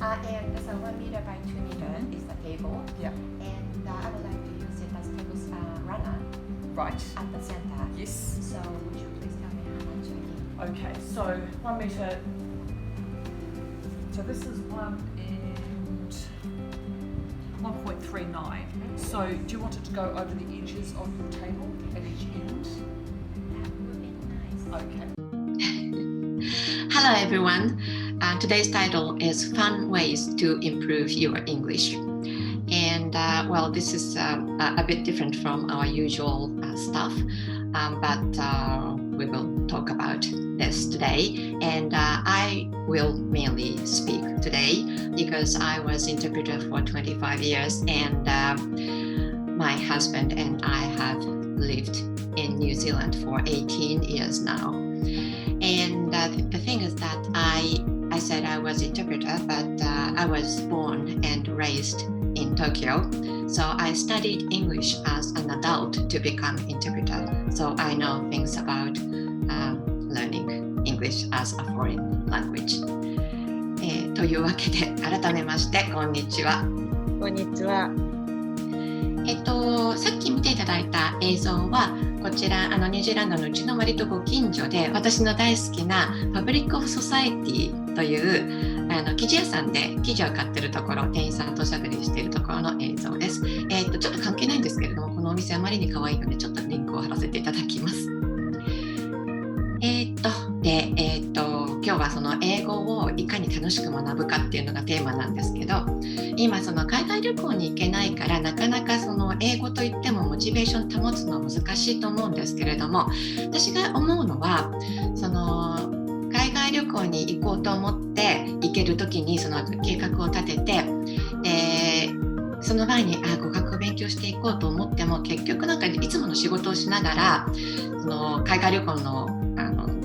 And so 1 meter by 2 meter is the table. Yeah. And I would like to use it as table runner Right. at the center. Yes. So would you please tell me how much I need? Okay, so 1 meter. So this is 1.39. So do you want it to go over the edges of your table at each end? That would be nice. Okay. Hello everyone. Today's title is Fun Ways to Improve Your English. And this is a bit different from our usual stuff, but we will talk about this today. And I will mainly speak today because I was interpreter for 25 years and my husband and I have lived in New Zealand for 18 years now. And the thing is that I said I was interpreter, but I was born and raised in Tokyo. So I studied English as an adult to become interpreter. So I know things about learning English as a foreign language. というわけで改めましてこんにちは。こんにちは。さっき見ていただいた映像はこちらニュージーランドのうちの割とご近所で私の大好きなパブリック・オブ・ソサエティという生地屋さんで生地を買ってるところ店員さんとおしゃべりしているところの映像です。ちょっと関係ないんですけれどもこのお店あまりに可愛いのでちょっとリンクを貼らせていただきます。今日はその英語をいかに楽しく学ぶかっていうのがテーマなんですけど今その海外旅行に行けないからなかなかその英語といってもモチベーション保つの難しいと思うんですけれども私が思うのはその海外旅行に行こうと思って行ける時にその計画を立ててその前に語学を勉強していこうと思っても結局なんかいつもの仕事をしながらその海外旅行の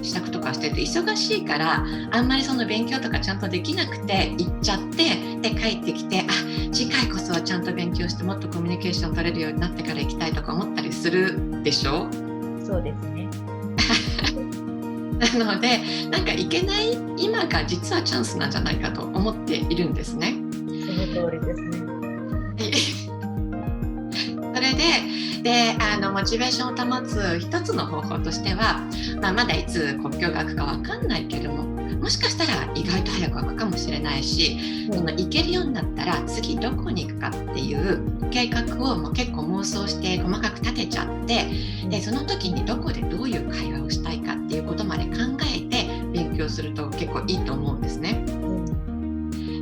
支度とかしてて忙しいからあんまりその勉強とかちゃんとできなくて行っちゃってで帰ってきて次回こそはちゃんと勉強してもっとコミュニケーション取れるようになってから行きたいとか思ったりするでしょ？そうですね。なのでなんか行けない今が実はチャンスなんじゃないかと思っているんですね。その通りですね。それでモチベーションを保つ一つの方法としては、まだいつ国境が開くか分かんないけどももしかしたら意外と早く開くかもしれないし、その行けるようになったら次どこに行くかっていう計画をもう結構妄想して細かく立てちゃってでその時にどこでどういう会話をしたいかっていうことまで考えて勉強すると結構いいと思うんですね。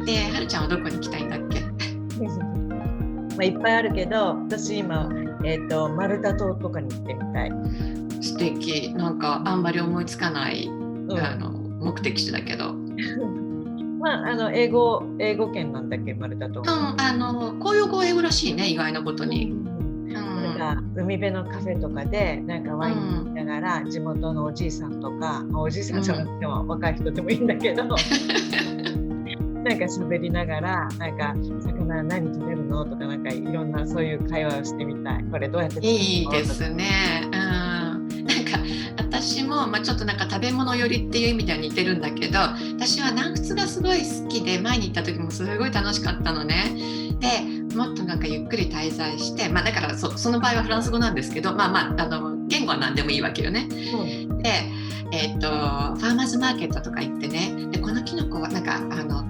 で、はるちゃんはどこに行きたいんだっけ？いっぱいあるけど私今、マルタ島とかに行ってみたい。素敵。なんかあんまり思いつかない、目的地だけど英語圏なんだっけマルタ島。公用語英語らしいね意外なことに、なんか海辺のカフェとかでなんかワイン飲みながら、地元のおじいさんとか、おじいさんじゃなくても若い人でもいいんだけどなんか喋りながらなんか魚何食べるのとかなんかいろんなそういう会話をしてみたい。これどうやって作るの？いいですね。なんか私も、ちょっとなんか食べ物寄りっていう意味では似てるんだけど私は南仏がすごい好きで前に行った時もすごい楽しかったのね。でもっとなんかゆっくり滞在して、だからその場合はフランス語なんですけど言語は何でもいいわけよね。でファーマーズマーケットとか行ってねでこのキノコはなんか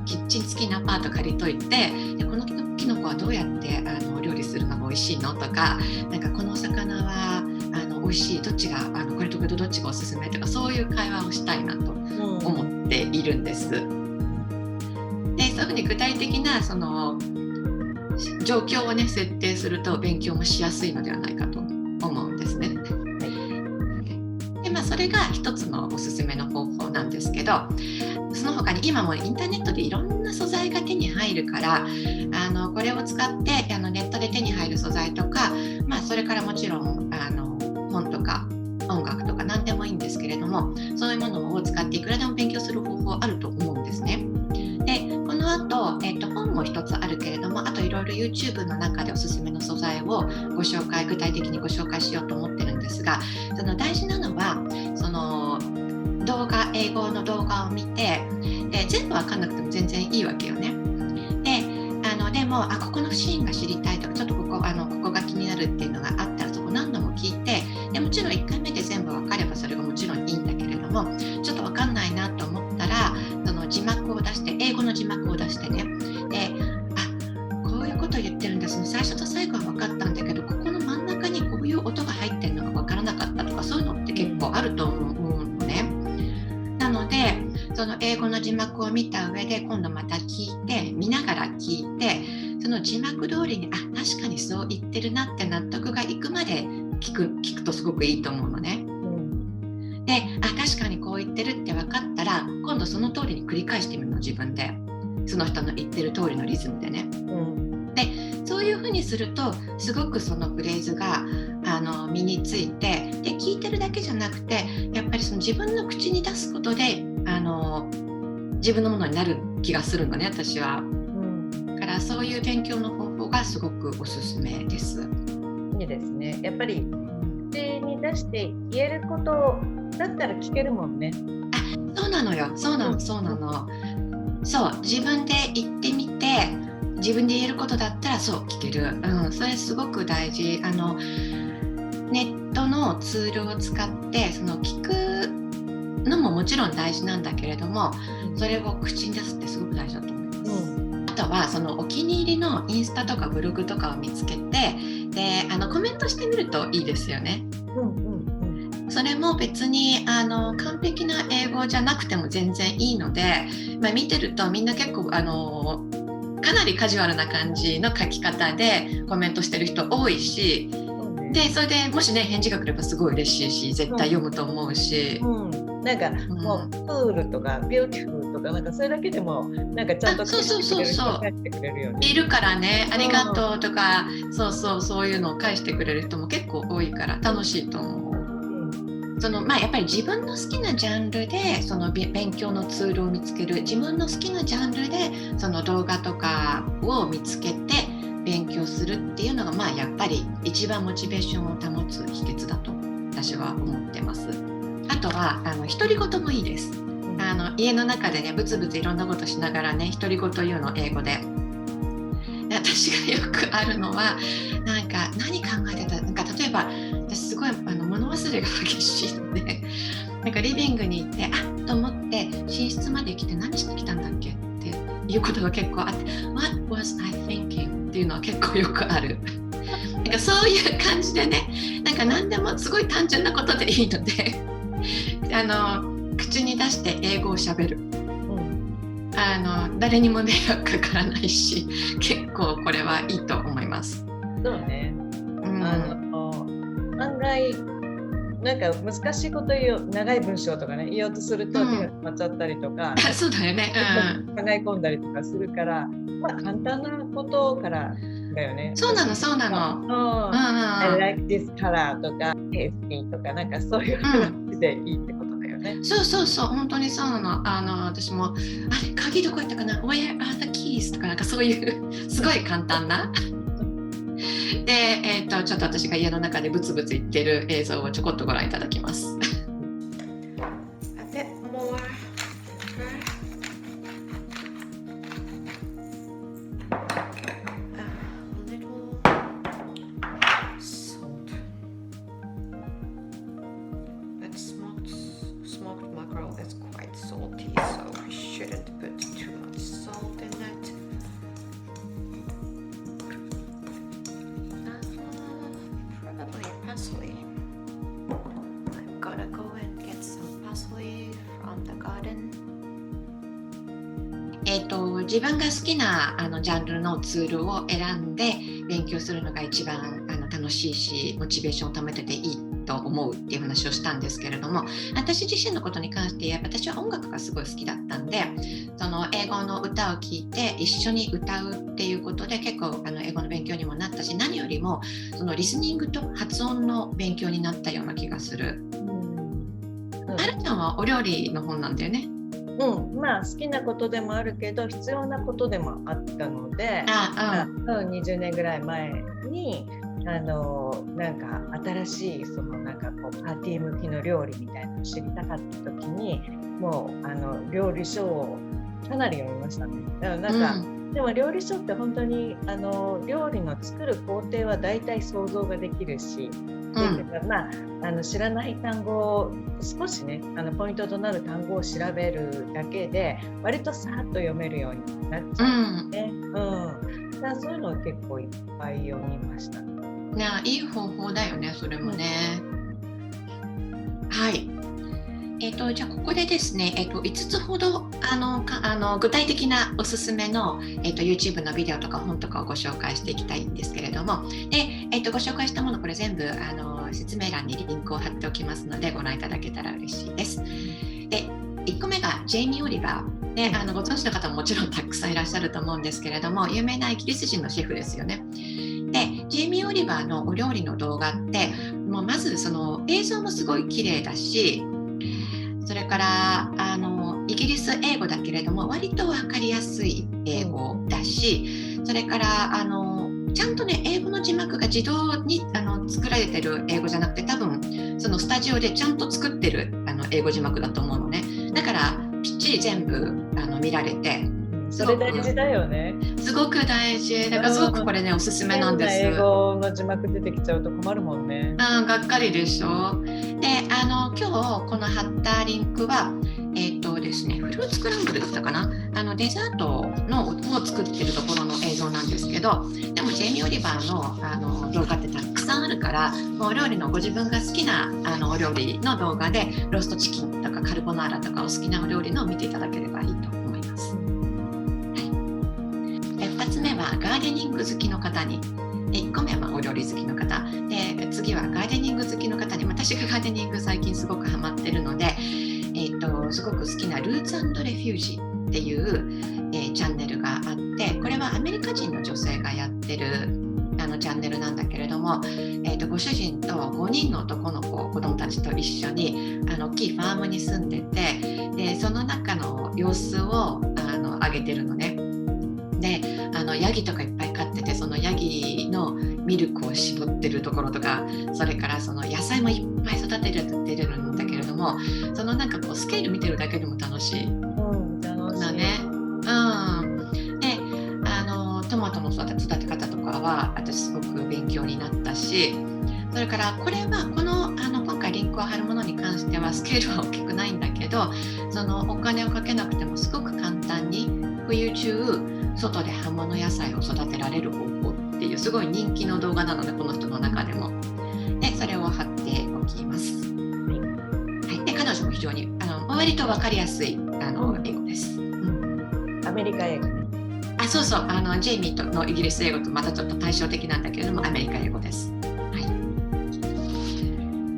キッチン付きのアパート借りといてでこのキノコはどうやって料理するのが美味しいのとかなんかこのお魚は美味しいどっちがこれとこれとどっちがおすすめとかそういう会話をしたいなと思っているんです。でそういうふうに具体的なその状況をね設定すると勉強もしやすいのではないかと思うんですね。でそれが一つのおすすめの方法なんですけどその他に今もインターネットでいろんな素材が手に入るからこれを使ってネットで手に入る素材とか、それからもちろん本とか音楽とか何でもいいんですけれどもそういうものを使っていくらでも勉強する方法あると思うんですね。でこの後、本も一つあるけれどもあといろいろ YouTube の中でおすすめの素材を具体的にご紹介しようと思ってるんですがその大事なのはその英語の動画を見てで全部わかんなくても全然いいわけよね。もここのシーンが知りたいとか、ちょっとここが気になるっていうのがあったら、そこ何度も聞いて、でもちろん1回目で全部分かればそれがもちろんいいんだけれども、ちょっと分かんないなと思ったら、その字幕を出して、英語の字幕を出してね、でこういうことを言ってるんだ、その最初と最後は分かったんだけど、ここの真ん中にこういう音が入ってるのが分からなかったとか、そういうのって結構あると思うのね。なのでその英語の字幕を見た上で、今度また見ながら聞いて、その字幕通りに確かにそう言ってるなって納得がいくまで聞くとすごくいいと思うのね。で確かにこう言ってるって分かったら、今度その通りに繰り返してみるの、自分でその人の言ってる通りのリズムでね。でそういう風にすると、すごくそのフレーズが身について、で聞いてるだけじゃなくて、やっぱりその自分の口に出すことで自分のものになる気がするのね、私は。だからそういう勉強の方法がすごくおすすめです。いいですね。やっぱり口に出して言えることだったら聞けるもんね。そうなのよ。そうなの。そう、自分で言ってみて、自分で言えることだったらそう聞ける。それすごく大事。ネットのツールを使ってその聞くのももちろん大事なんだけれども、それを口に出すってすごく大事だと思います。あとはそのお気に入りのインスタとかブログとかを見つけて、でコメントしてみるといいですよね。それも別に完璧な英語じゃなくても全然いいので、見てるとみんな結構かなりカジュアルな感じの書き方でコメントしてる人多いし、でそれでもしね返事が来ればすごい嬉しいし、絶対読むと思うし、なんかもうクールとかビューティフルとか、なんかそれだけでもなんかちゃんと返してくれるよね。いるからね、ありがとうとか、そういうのを返してくれる人も結構多いから楽しいと思う。やっぱり自分の好きなジャンルでその勉強のツールを見つける、自分の好きなジャンルでその動画とかを見つけて勉強するっていうのが、やっぱり一番モチベーションを保つ秘訣だと私は思ってます。あとは独り言もいいです。家の中でね、ブツブツいろんなことしながらね、独り言言うの、英語で。私がよくあるのは、なんか何考えてた、なんか例えば私すごい物忘れが激しいので、なんかリビングに行ってと思って寝室まで来て何してきたんだっけっていうことが結構あって、 What was I thinking? っていうのは結構よくある。なんかそういう感じでね、なんか何でもすごい単純なことでいいので口に出して英語をしゃべる。誰にも迷惑かからないし、結構これはいいと思います。そうね。案外なんか難しいこと長い文章とかね言おうとすると手が止まっちゃったりとか、そうだよね。考え込んだりとかするから、簡単なことからだよね。そうなの。I like this color とか ASP とか、なんかそういう話でいいってことだよね。そう本当にそうなの。私も鍵どこ行ったかな、 Where are the keys とか、なんかそういうすごい簡単なで、ちょっと私が家の中でブツブツ言ってる映像をちょこっとご覧いただきます。A bit more. A little salt. That smoked mackerel is quite salty, so we shouldn't put too much salt in it. Probably parsley. I'm gonna go and get some parsley from the garden. 自分が好きなジャンルのツールを選んで勉強するのが一番楽しいし、モチベーションを保てていいと思うっていう話をしたんですけれども、私自身のことに関して言えば、私は音楽がすごい好きだったんで、その英語の歌を聴いて一緒に歌うっていうことで結構英語の勉強にもなったし、何よりもそのリスニングと発音の勉強になったような気がする。はるちゃんはお料理の本なんだよね。好きなことでもあるけど必要なことでもあったので、20年ぐらい前になんか新しいなんかこうパーティー向きの料理みたいなのを知りたかった時に、もう料理書をかなり読みましたね。だからなんか、でも料理書って本当に料理の作る工程は大体想像ができるし、知らない単語を少しねポイントとなる単語を調べるだけで割とさーっと読めるようになっちゃうんですね。だからそういうのを結構いっぱい読みました。いい方法だよね、それもね。はい。じゃあここでですね、5つほど具体的なおすすめの、YouTube のビデオとか本とかをご紹介していきたいんですけれども、で、ご紹介したものこれ全部説明欄にリンクを貼っておきますのでご覧いただけたら嬉しいです。で、1個目がジェイミー・オリバーで、ご存知の方ももちろんたくさんいらっしゃると思うんですけれども、有名なイギリス人のシェフですよね。で、ジェイミー・オリバーのお料理の動画ってもうまずその映像もすごい綺麗だし、それからイギリス英語だけれども割と分かりやすい英語だし、それからちゃんとね英語の字幕が自動に作られてる英語じゃなくて、多分そのスタジオでちゃんと作ってる英語字幕だと思うのね。だからぴっちり全部見られて、それ大事だよね。すごく大事だから、すごくこれねおすすめなんです。英語の字幕出てきちゃうと困るもんね。がっかりでしょ。で、今日この貼ったリンクはですね、フルーツクランブルだったかな、デザートを作ってるところの映像なんですけど、でもジェイミー・オリバーの動画ってたくさんあるから、お料理のご自分が好きなお料理の動画でローストチキンとかカルボナーラとかお好きなお料理のを見ていただければいいと思います。2つ目はガーデニング好きの方に、1個目はお料理好きの方で、次はガーデニング好きの方に、私がガーデニング最近すごくハマってるので、すごく好きなルーツ&レフュージっていう、チャンネルがあって、これはアメリカ人の女性がやってるチャンネルなんだけれども、ご主人と5人の男の子供たちと一緒に大きいファームに住んでて、でその中の様子を上げてるのね。でヤギとかいっぱい飼ってて、そのヤギのミルクを絞ってるところとか、それからその野菜もいっぱい育ててるんだけれども、そのなんかこうスケール見てるだけでも楽しい楽しいだね。でトマトの育て方とかは私すごく勉強になったし、それからこれは今回リンクを貼るものに関してはスケールは大きくないんだけど、そのお金をかけなくてもすごく簡単に冬中外で葉物野菜を育てられる方法っていうすごい人気の動画なので、この人の中でも。でそれを貼っておきます。はい、で彼女も非常に割と分かりやすい英語です。アメリカ英語ね。そうそう、ジェイミーのイギリス英語とまたちょっと対照的なんだけれどもアメリカ英語です。は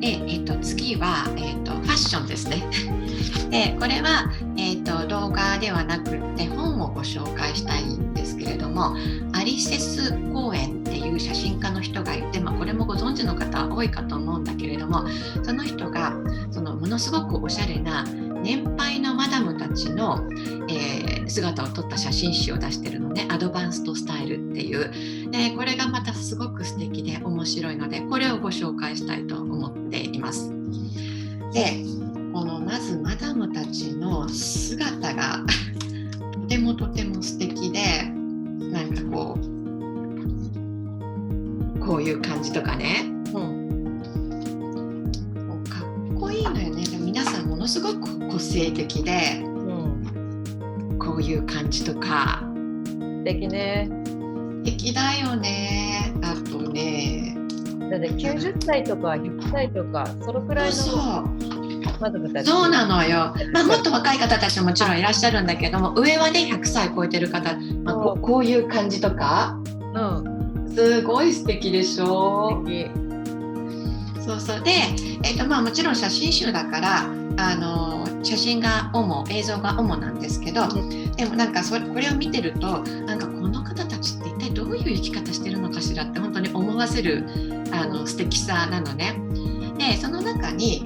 い。で、次は、ファッションですね。でこれは、動画ではなくて本をご紹介したいんですけれども、アリセス・コーエンっていう写真家の人がいて、これもご存知の方多いかと思うんだけれども、その人がものすごくおしゃれな年配のマダムたちの、姿を撮った写真集を出してるのね。アドバンストスタイルっていう。でこれがまたすごく素敵で面白いので、これをご紹介したいと思っています。でまずマダムたちの姿がとても素敵で、なんかこういう感じとかね、かっこいいのよね。でも皆さんものすごく個性的で、こういう感じとか素敵ね。素敵だよね。あとね、だって90歳とか100歳とかそのくらいのそうなのよ。もっと若い方たちももちろんいらっしゃるんだけども、上はね100歳超えてる方、こういう感じとか、すごい素敵でしょ。そうそう。で、もちろん写真集だから写真が映像が主なんですけど、でもなんかこれを見てると、なんかこの方たちって一体どういう生き方してるのかしらって本当に思わせる素敵さなのね。でその中に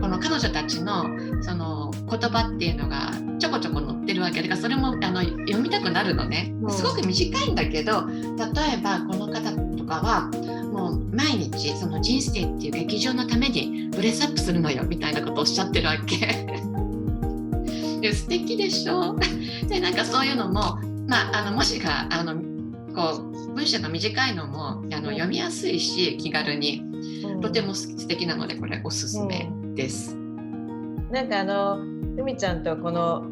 この彼女たちのその言葉っていうのがちょこちょこ載ってるわけだから、それも読みたくなるのね。すごく短いんだけど、例えばこの方とかはもう毎日その人生っていう劇場のためにブレスアップするのよみたいなことをおっしゃってるわけで素敵でしょ。でなんかそういうのも文字がこう文章が短いのも読みやすいし気軽にとても素敵なのでこれおすすめです。なんかふみちゃんとこの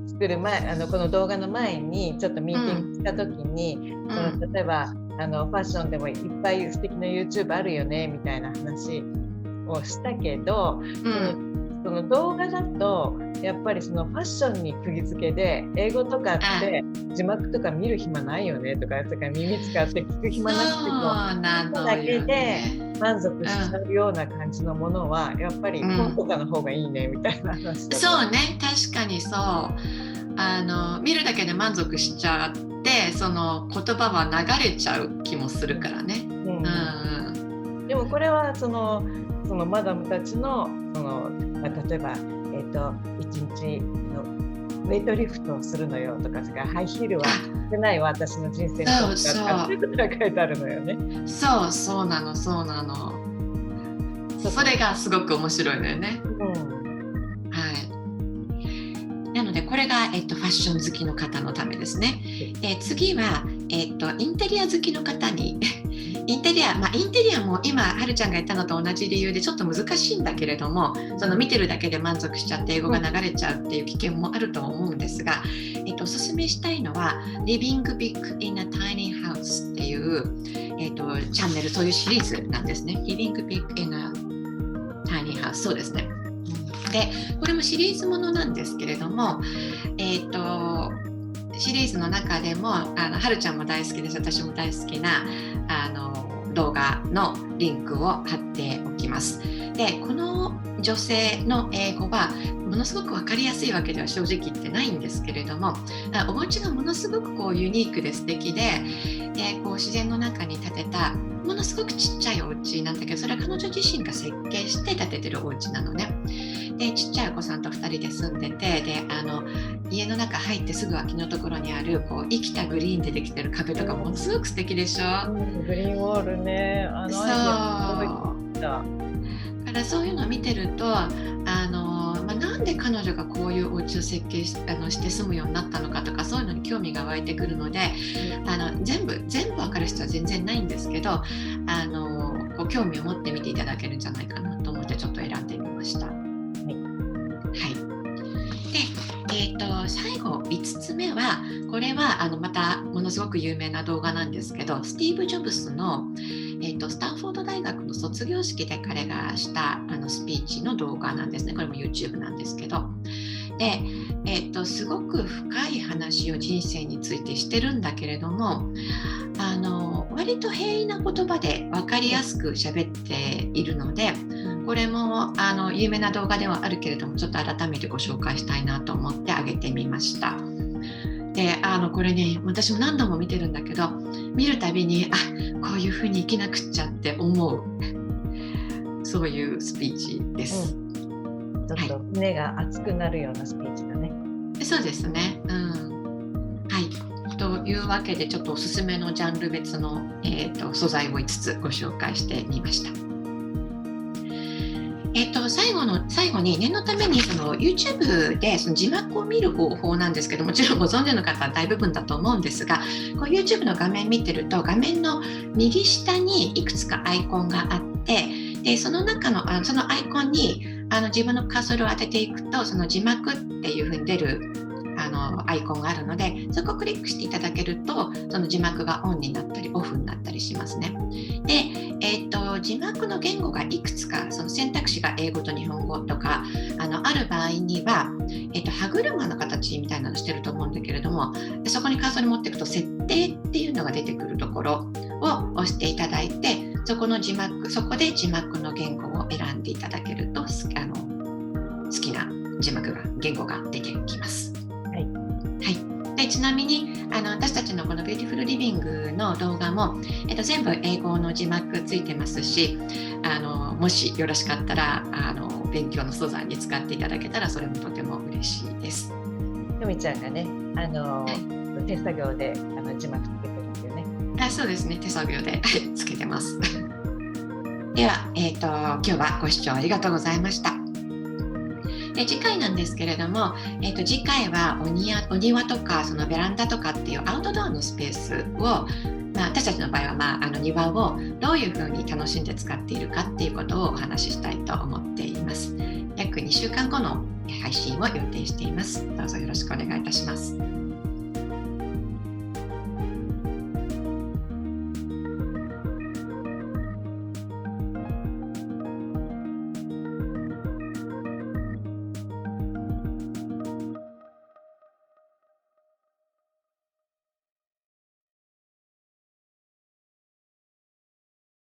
作る前この動画の前にちょっとミーティングした時に、例えばファッションでもいっぱい素敵な YouTube あるよねみたいな話をしたけど、その動画だとやっぱりそのファッションに釘付けで英語とかって字幕とか見る暇ないよねとか耳使って聞く暇なくてもだけで満足しちゃうような感じのものはやっぱり本とかの方がいいねみたいな話とか、そうね、確かにそう見るだけで満足しちゃってその言葉は流れちゃう気もするからね。でもこれはそのマダムたちの例えば、1日のウェイトリフトをするのよとかハイヒールはしてない私の人生にとかそういうことが書いてあるのよね。そうなの。それがすごく面白いのよね。なのでこれが、ファッション好きの方のためですね。次は、インテリア好きの方にインテリアも今はるちゃんが言ったのと同じ理由でちょっと難しいんだけれどもその見てるだけで満足しちゃって英語が流れちゃうっていう危険もあると思うんですが、おすすめしたいのは Living Big in a Tiny House っていう、チャンネルそういうシリーズなんですね。Living Big in a Tiny House そうですね。でこれもシリーズものなんですけれども、シリーズの中でもはるちゃんも大好きです私も大好きな動画のリンクを貼っておきます。でこの女性の英語はものすごく分かりやすいわけでは正直言ってないんですけれどもお家がものすごくこうユニークで素敵でこう自然の中に建てたものすごくちっちゃいお家なんだけどそれは彼女自身が設計して建ててるお家なのね。でちっちゃいお子さんと2人で住んでてで家の中入ってすぐ脇のところにあるこう生きたグリーンでできてる壁とかものすごく素敵でしょ。グリーンウォールね。だからそういうのを見てるとなんで彼女がこういうお家を設計して住むようになったのかとかそういうのに興味が湧いてくるので全部分かる必要は全然ないんですけどこう興味を持って見ていただけるんじゃないかなと思ってちょっと選んでみました。で、最後5つ目はこれはまたものすごく有名な動画なんですけどスティーブ・ジョブズの、スタンフォード大学の卒業式で彼がしたスピーチの動画なんですね。これも YouTube なんですけどですごく深い話を人生についてしてるんだけれども割と平易な言葉で分かりやすく喋っているのでこれも有名な動画ではあるけれどもちょっと改めてご紹介したいなと思ってあげてみました。でこれね私も何度も見てるんだけど見るたびにこういう風に生きなくっちゃって思うそういうスピーチです。ちょっと胸が熱くなるようなスピーチだね。そうですね。というわけでちょっとおすすめのジャンル別の、素材を5つご紹介してみました。最後に念のためにYouTube でその字幕を見る方法なんですけどもちろんご存知の方は大部分だと思うんですがこう YouTube の画面見てると画面の右下にいくつかアイコンがあってでその中のそのアイコンに自分のカーソルを当てていくとその字幕っていう風に出るアイコンがあるのでそこをクリックしていただけるとその字幕がオンになったりオフになったりしますね。で、字幕の言語がいくつかその選択肢が英語と日本語とかある場合には、歯車の形みたいなのしてると思うんだけれどもそこにカーソル持っていくと設定っていうのが出てくるところを押していただいてそこで字幕の言語を選んでいただけると好きな言語が出てきます。でちなみに私たちのこのビューティフルリビングの動画も、全部英語の字幕ついてますしもしよろしかったら勉強の素材に使っていただけたらそれもとても嬉しいです。ふみちゃんがね手作業で字幕つけてるんですよね。そうですね手作業でつけてますでは、今日はご視聴ありがとうございました。で次回なんですけれども、次回はお庭とかそのベランダとかっていうアウトドアのスペースを、私たちの場合は、庭をどういうふうに楽しんで使っているかっていうことをお話ししたいと思っています。約2週間後の配信を予定しています。どうぞよろしくお願いいたします。